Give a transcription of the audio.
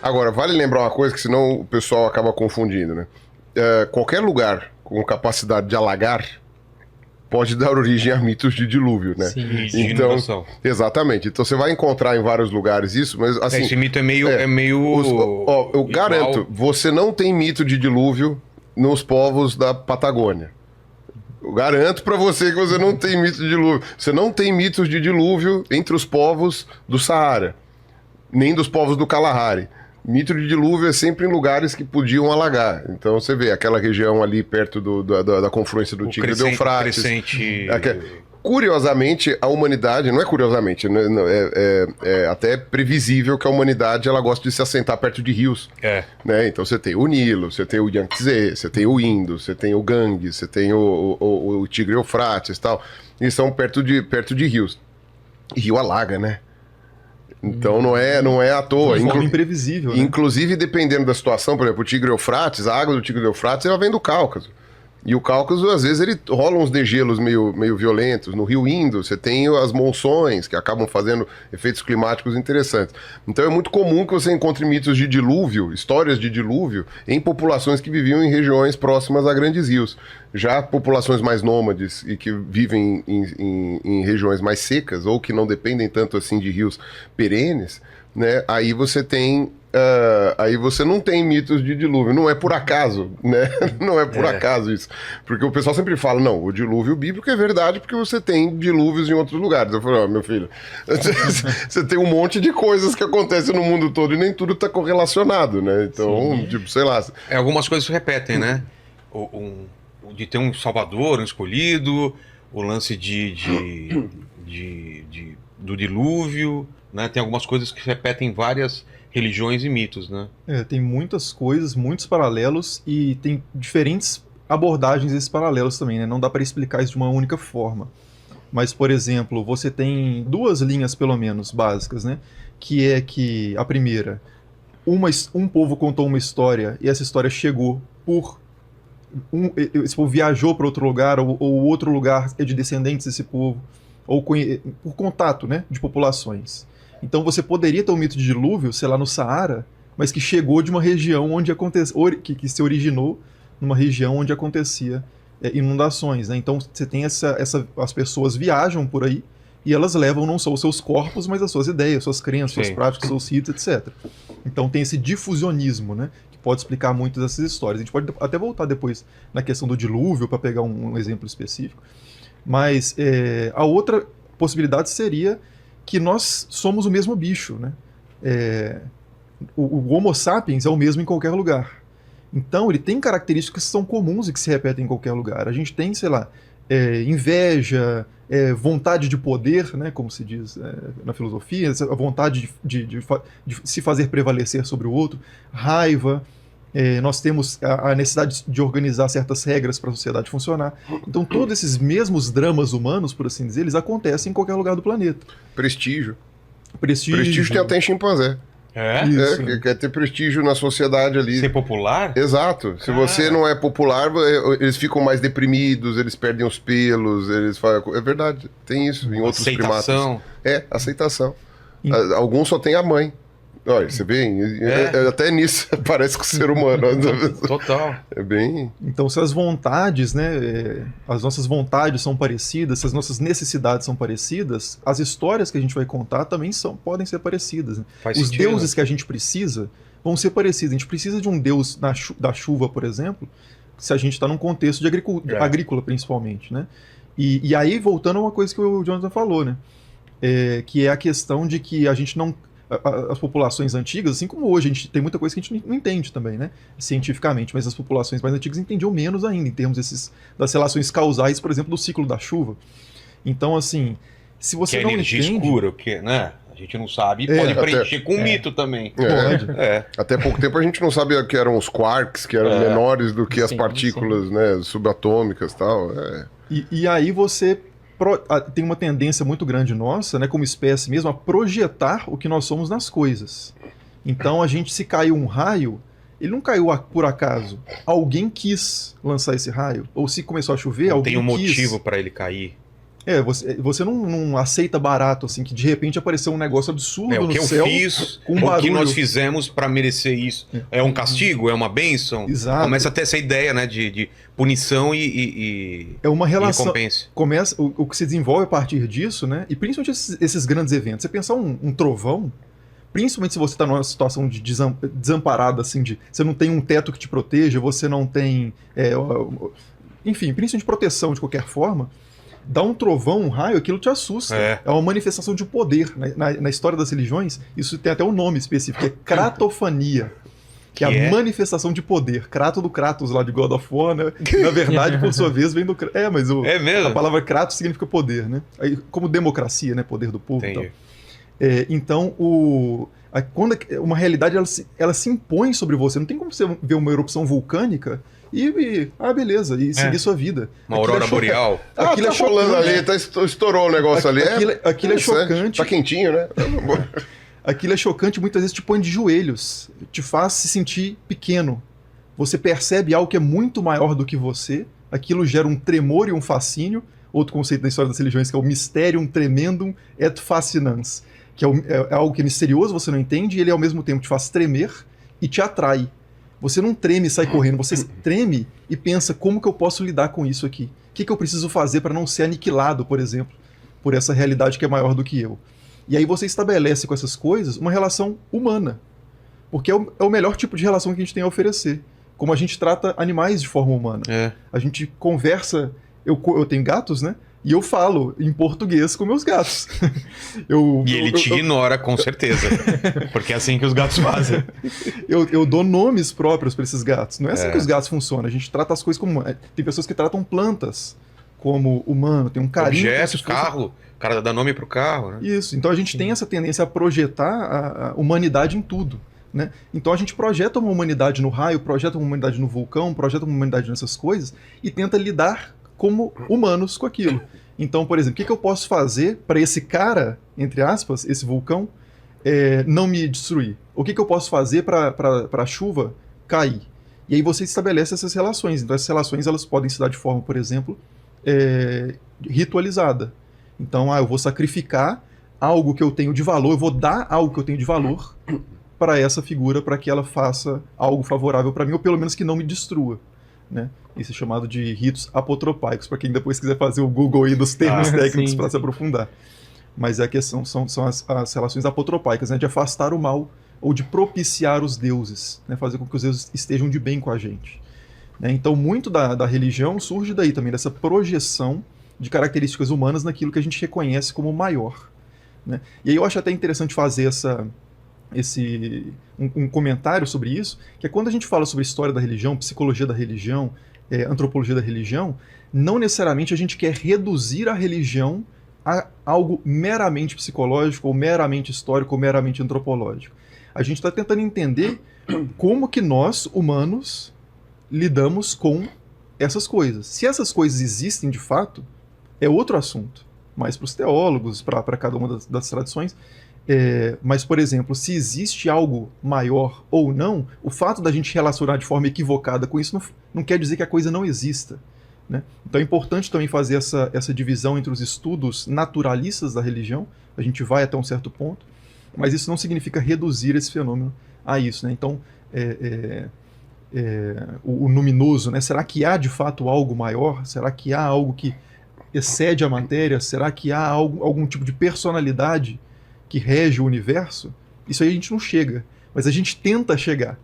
Agora, vale lembrar uma coisa que senão o pessoal acaba confundindo, né? Qualquer lugar com capacidade de alagar pode dar origem a mitos de dilúvio, né? Sim. E de Então, inundação. exatamente. Então você vai encontrar em vários lugares isso, mas assim... Esse mito é meio... eu garanto, você não tem mito de dilúvio nos povos da Patagônia. Eu garanto pra você que você não tem mito de dilúvio. Você não tem mitos de dilúvio entre os povos do Saara, nem dos povos do Kalahari. Mito de dilúvio é sempre em lugares que podiam alagar. Então você vê aquela região ali perto da confluência do Tigre e do Eufrates. Curiosamente, a humanidade, não é curiosamente, é até previsível que a humanidade ela gosta de se assentar perto de rios. Né? Então você tem o Nilo, você tem o Yangtze, você tem o Indo, você tem o Gangue, você tem o Tigre e Eufrates e tal. E são perto de rios. E rio alaga, né? Então não é à toa. De forma imprevisível, né? Inclusive, dependendo da situação, por exemplo, o Tigre e Eufrates, a água do Tigre e Eufrates ela vem do Cáucaso. E o Cáucaso, às vezes, ele rola uns degelos meio violentos. No Rio Indo, você tem as monções, que acabam fazendo efeitos climáticos interessantes. Então é muito comum que você encontre mitos de dilúvio, histórias de dilúvio, em populações que viviam em regiões próximas a grandes rios. Já populações mais nômades e que vivem em regiões mais secas, ou que não dependem tanto assim de rios perenes, né? Aí você tem... aí você não tem mitos de dilúvio, não é por acaso, né? Não é por acaso isso. Porque o pessoal sempre fala, não, o dilúvio bíblico é verdade porque você tem dilúvios em outros lugares. Eu falo, meu filho, você tem um monte de coisas que acontecem no mundo todo e nem tudo está correlacionado, né? Então, tipo, sei lá. Algumas coisas se repetem, né? De ter um salvador, um escolhido, o lance do dilúvio, né? Tem algumas coisas que se repetem em várias religiões e mitos, né? Tem muitas coisas, muitos paralelos e tem diferentes abordagens desses paralelos também, né? Não dá para explicar isso de uma única forma. Mas, por exemplo, você tem duas linhas, pelo menos, básicas, né? Que é que, a primeira, um povo contou uma história e essa história chegou esse povo viajou para outro lugar, ou outro lugar é de descendentes desse povo, ou por contato, né? De populações. Então você poderia ter um mito de dilúvio, sei lá, no Saara, mas que chegou de uma região onde que se originou numa região onde acontecia inundações, né? Então você tem as pessoas viajam por aí e elas levam não só os seus corpos, mas as suas ideias, suas crenças, suas práticas, seus ritos, etc. Então tem esse difusionismo, né? Que pode explicar muitas dessas histórias. A gente pode até voltar depois na questão do dilúvio para pegar um exemplo específico. Mas a outra possibilidade seria que nós somos o mesmo bicho, né? O Homo sapiens é o mesmo em qualquer lugar. Então, ele tem características que são comuns e que se repetem em qualquer lugar. A gente tem, sei lá, inveja, vontade de poder, né, como se diz na filosofia, a vontade de se fazer prevalecer sobre o outro, raiva, nós temos a necessidade de organizar certas regras para a sociedade funcionar. Então, todos esses mesmos dramas humanos, por assim dizer, eles acontecem em qualquer lugar do planeta. Prestígio tem até em chimpanzé. Quer ter prestígio na sociedade ali. Ser popular? Exato. Se você não é popular, eles ficam mais deprimidos, eles perdem os pelos, eles falam... É verdade, tem isso em outros primatas. Aceitação. Alguns só tem a mãe. Olha, você vê, até nisso parece com o ser humano. Total. É bem... Então, se as vontades, né, as nossas vontades são parecidas, se as nossas necessidades são parecidas, as histórias que a gente vai contar também podem ser parecidas. Né? Os deuses que a gente precisa vão ser parecidos. A gente precisa de um deus da chuva, por exemplo, se a gente está num contexto de agrícola, principalmente. Né? E aí, voltando a uma coisa que o Jonathan falou, né, que é a questão de que a gente não... As populações antigas, assim como hoje, a gente tem muita coisa que a gente não entende também, né? Cientificamente, mas as populações mais antigas entendiam menos ainda, em termos das relações causais, por exemplo, do ciclo da chuva. Então, assim, se você não energia entende... escura, porque, né? A gente não sabe, pode preencher com mito também. Pode. Até pouco tempo a gente não sabia que eram os quarks, que eram menores do que as partículas né, subatômicas e tal. E aí você... tem uma tendência muito grande nossa, né, como espécie mesmo, a projetar o que nós somos nas coisas. Então, se caiu um raio, ele não caiu por acaso. Alguém quis lançar esse raio. Ou se começou a chover, alguém tem um quis. motivo para ele cair. Você não aceita barato, assim, que de repente apareceu um negócio absurdo O no que eu céu fiz, com um o que barulho. nós fizemos para merecer isso. É um castigo? É uma bênção? Exato. Começa a ter essa ideia, né, de punição e É uma relação. recompensa. Começa, o que se desenvolve a partir disso, né? E principalmente esses grandes eventos. Você pensar um trovão, principalmente se você está numa situação de desamparada, assim, você não tem um teto que te proteja, você não tem. Enfim, principalmente proteção de qualquer forma. Dá um trovão, um raio, aquilo te assusta. É. É uma manifestação de poder. Na história das religiões, isso tem até um nome específico, que é cratofania. Que é a manifestação de poder. Kratos do Kratos lá de God of War, né? Na verdade, por sua vez, vem do... mas É mesmo? a palavra Kratos significa poder, né? Aí, como democracia, né? Poder do povo e tal. Entendi. Então, quando uma realidade ela se impõe sobre você, não tem como você ver uma erupção vulcânica beleza, e seguir sua vida. Uma aurora boreal. Aquilo tá é rolando chocante. ali, estourou o negócio ali. Aquilo é chocante. Tá quentinho, né? Aquilo é chocante, muitas vezes te põe de joelhos, te faz se sentir pequeno. Você percebe algo que é muito maior do que você, aquilo gera um tremor e um fascínio. Outro conceito da história das religiões que é o mysterium tremendum et fascinans, que é algo que é misterioso, você não entende, e ele ao mesmo tempo te faz tremer e te atrai. Você não treme e sai correndo, você treme e pensa, como que eu posso lidar com isso aqui? O que eu preciso fazer para não ser aniquilado, por exemplo, por essa realidade que é maior do que eu? E aí você estabelece com essas coisas uma relação humana, porque é o melhor tipo de relação que a gente tem a oferecer. Como a gente trata animais de forma humana. A gente conversa, eu tenho gatos, né? E eu falo em português com meus gatos. E ele te ignora, com certeza. Porque é assim que os gatos fazem. Eu dou nomes próprios para esses gatos. Não é assim que os gatos funcionam. A gente trata as coisas como... Tem pessoas que tratam plantas como humano, tem um carinho... Objetos, carro. O cara dá nome pro carro, né? Isso. Então a gente tem essa tendência a projetar a humanidade em tudo. Né? Então a gente projeta uma humanidade no raio, projeta uma humanidade no vulcão, projeta uma humanidade nessas coisas e tenta lidar como humanos com aquilo. Então, por exemplo, o que eu posso fazer para esse cara, entre aspas, esse vulcão, não me destruir? O que eu posso fazer para a chuva cair? E aí você estabelece essas relações. Então essas relações elas podem se dar de forma, por exemplo, ritualizada. Então, eu vou sacrificar algo que eu tenho de valor, eu vou dar algo que eu tenho de valor para essa figura, para que ela faça algo favorável para mim, ou pelo menos que não me destrua. Né? Isso é chamado de ritos apotropaicos, para quem depois quiser fazer o Google aí dos termos técnicos para se aprofundar. Mas a questão são as relações apotropaicas, né? De afastar o mal ou de propiciar os deuses, né? Fazer com que os deuses estejam de bem com a gente. Né? Então, muito da religião surge daí também, dessa projeção de características humanas naquilo que a gente reconhece como maior. Né? E aí eu acho até interessante fazer um comentário sobre isso, que é quando a gente fala sobre história da religião, psicologia da religião, antropologia da religião, não necessariamente a gente quer reduzir a religião a algo meramente psicológico, ou meramente histórico, ou meramente antropológico. A gente está tentando entender como que nós, humanos, lidamos com essas coisas. Se essas coisas existem de fato, é outro assunto, mais para os teólogos, para cada uma das tradições. Mas, por exemplo, se existe algo maior ou não, o fato da gente relacionar de forma equivocada com isso não quer dizer que a coisa não exista. Né? Então é importante também fazer essa divisão entre os estudos naturalistas da religião, a gente vai até um certo ponto, mas isso não significa reduzir esse fenômeno a isso. Né? Então, o luminoso, né? Será que há de fato algo maior? Será que há algo que excede a matéria? Será que há algum tipo de personalidade que rege o universo? Isso aí a gente não chega, mas a gente tenta chegar.